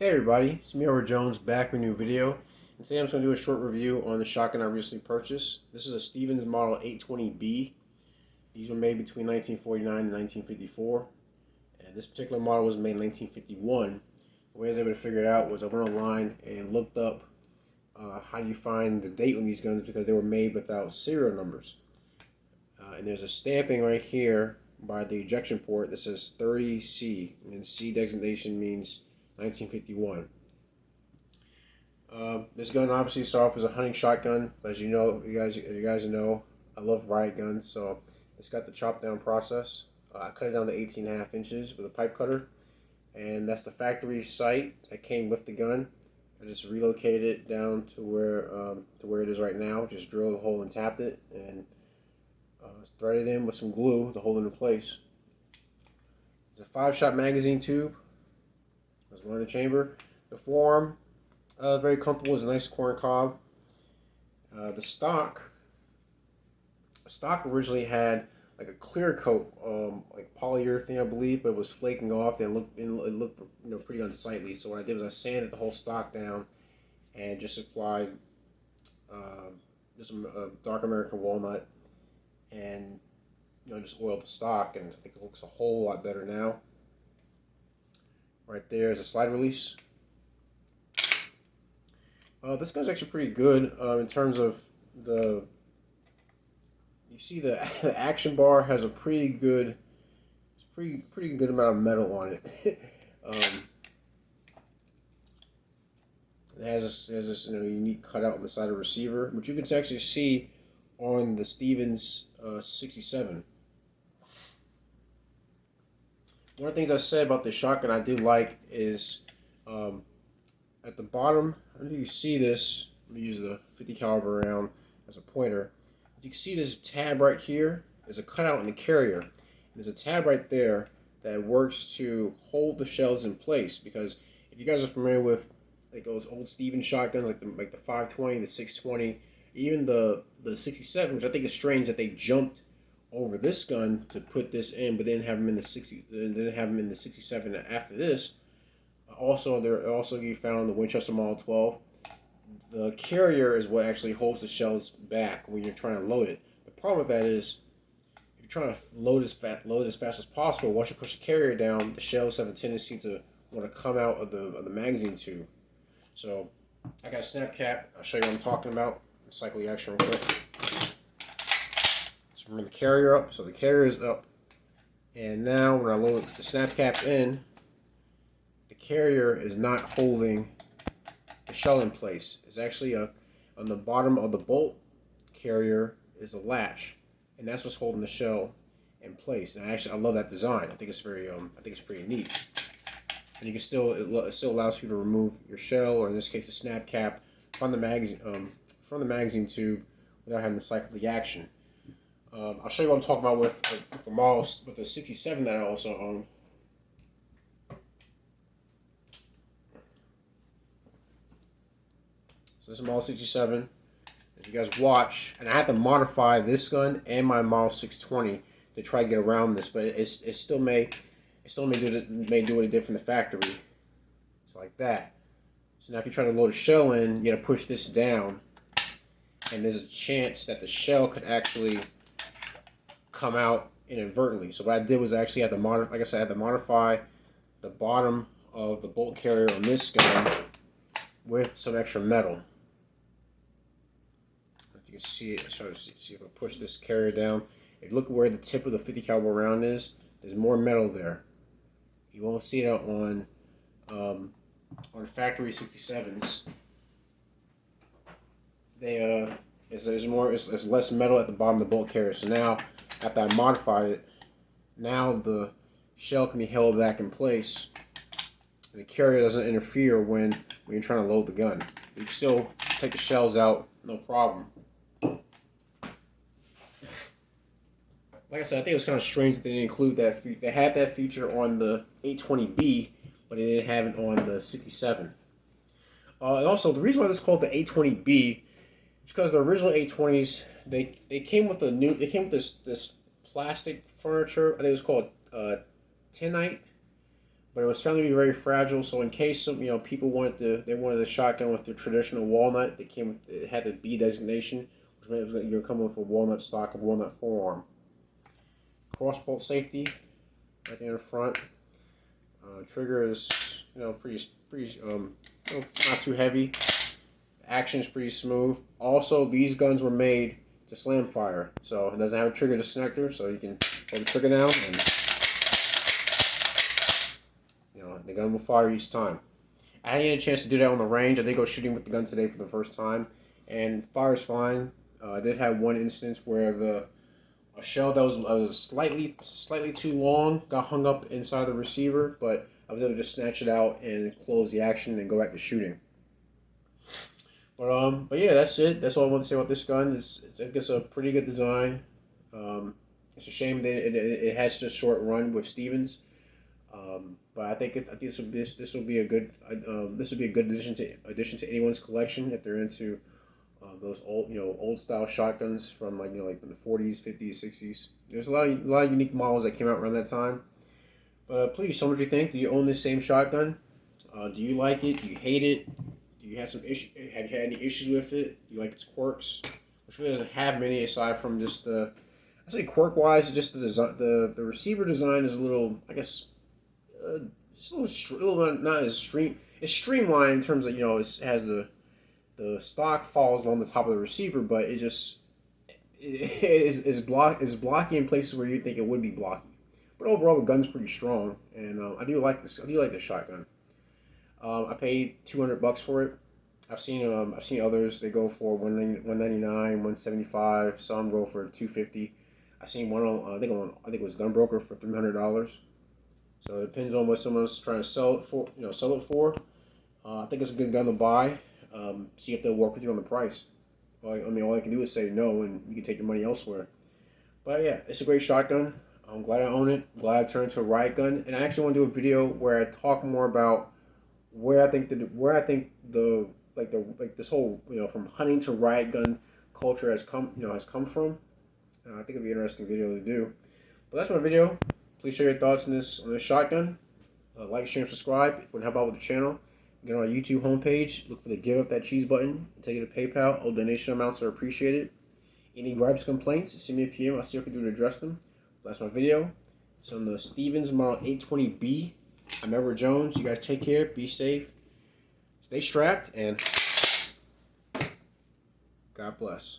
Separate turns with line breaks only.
Hey everybody, it's me, Robert Jones, back with a new video. And today I'm just going to do a short review on the shotgun I recently purchased. This is a Stevens Model 820B. These were made between 1949 and 1954. And this particular model was made in 1951. The way I was able to figure it out was I went online and looked up how do you find the date on these guns because they were made without serial numbers. And there's a stamping right here by the ejection port that says 30C, and C designation means 1951. This gun obviously started off as a hunting shotgun. As you know, you guys know, I love Riot guns, so it's got the chop down process. I cut it down to 18.5 inches with a pipe cutter, and that's the factory sight that came with the gun. I just relocated it down to where it is right now. Just drilled a hole and tapped it, and threaded in with some glue to hold it in place. It's a 5-shot magazine tube. There's one in the chamber. The forearm, very comfortable. It's a nice corn cob. The stock originally had like a clear coat, like polyurethane, I believe, but it was flaking off and it looked pretty unsightly. So what I did was I sanded the whole stock down and just applied just some dark American walnut and just oiled the stock, and I think it looks a whole lot better now. Right there is a slide release. This gun's actually pretty good in terms of the. You see the action bar has a pretty good, it's pretty good amount of metal on it. It has this unique cutout on the side of the receiver, which you can actually see on the Stevens 67. One of the things I said about the shotgun I do like is at the bottom, I don't know if you can see this. Let me use the 50 caliber round as a pointer. You can see this tab right here. There's a cutout in the carrier. There's a tab right there that works to hold the shells in place, because if you guys are familiar with like those old Stevens shotguns, like the 520, the 620, even the 67, which I think is strange that they jumped over this gun to put this in, but then have them in the 60, then have them in the 67 after this. Also you found the Winchester Model 12. The carrier is what actually holds the shells back when you're trying to load it. The problem with that is if you're trying to load as fast as possible, once you push the carrier down, the shells have a tendency to want to come out of the magazine tube. So I got a snap cap. I'll show you what I'm talking about. Cycle the action real quick. So bring the carrier up. So the carrier is up. And now when I load the snap cap in, the carrier is not holding the shell in place. It's actually on the bottom of the bolt carrier is a latch, and that's what's holding the shell in place. And I love that design. I think it's pretty neat. And you can it still allows you to remove your shell, or in this case the snap cap, from the magazine tube without having to cycle the action. I'll show you what I'm talking about with the model, with the 67 that I also own. So this is Model 67. If you guys watch, and I had to modify this gun and my Model 620 to try to get around this, but it still may do what it did from the factory. It's like that. So now if you try to load a shell in, you got to push this down, and there's a chance that the shell could actually come out inadvertently. So what I did was I actually had to like I said, I had to modify the bottom of the bolt carrier on this gun with some extra metal. If you can see it, try to see if I push this carrier down. If you look where the tip of the 50 caliber round is, there's more metal there. You won't see it on factory 67s. There's less metal at the bottom of the bolt carrier. So now, after I modified it, now the shell can be held back in place, and the carrier doesn't interfere when you're trying to load the gun. You can still take the shells out, no problem. Like I said, I think it was kind of strange that they didn't include that. They had that feature on the 820B, but they didn't have it on the 67. And also, the reason why this is called the 820B is because the original 820s they came with this plastic furniture. I think it was called tinite, but it was found to be very fragile. So in case some people wanted a shotgun with the traditional walnut, it had the B designation, which meant it was going to come with a walnut stock and walnut forearm. Crossbolt safety right there in the front. Trigger is pretty not too heavy. Action is pretty smooth. Also, these guns were made to slam fire, so it doesn't have a trigger disconnector, so you can hold the trigger down and the gun will fire each time. I hadn't had a chance to do that on the range. I did go shooting with the gun today for the first time, and fires fine. I did have one instance where a shell that was slightly too long got hung up inside the receiver, but I was able to just snatch it out and close the action and go back to shooting. But yeah, that's it. That's all I want to say about this gun. It's a pretty good design. It's a shame that it has such a short run with Stevens. But I think this will be a good addition to anyone's collection if they're into those old style shotguns from like the 40s, 50s, 60s. There's a lot of unique models that came out around that time. But please, tell me what you think. Do you own the same shotgun? Do you like it? Do you hate it? Do you have some issue? Have you had any issues with it? Do you like its quirks? Which really doesn't have many aside from just I say quirk wise, just the design. The receiver design is a little, I guess, just a little not as It's streamlined in terms of it has the stock falls along the top of the receiver, but it is blocky in places where you think it would be blocky. But overall, the gun's pretty strong, and I do like this. I do like this shotgun. I paid $200 for it. I've seen others. They go for $199, $175. Some go for $250. I seen one on I think it was Gunbroker for $300. So it depends on what someone's trying to sell it for. I think it's a good gun to buy. See if they'll work with you on the price. All I can do is say no, and you can take your money elsewhere. But yeah, it's a great shotgun. I'm glad I own it. Glad I turned to a Riot gun, and I actually want to do a video where I talk more about where I think this whole from hunting to Riot gun culture has come from. I think it'd be an interesting video to do. But that's my video. Please share your thoughts on this shotgun. Like, share, and subscribe if you want to help out with the channel. Get on our YouTube homepage. Look for the Give Up That Cheese button. Take you to PayPal. All donation amounts are appreciated. Any gripes, complaints, send me a PM. I'll see what I can do to address them. That's my video. It's on the Stevens Model 820B. I'm Edward Jones. You guys take care. Be safe. Stay strapped. And God bless.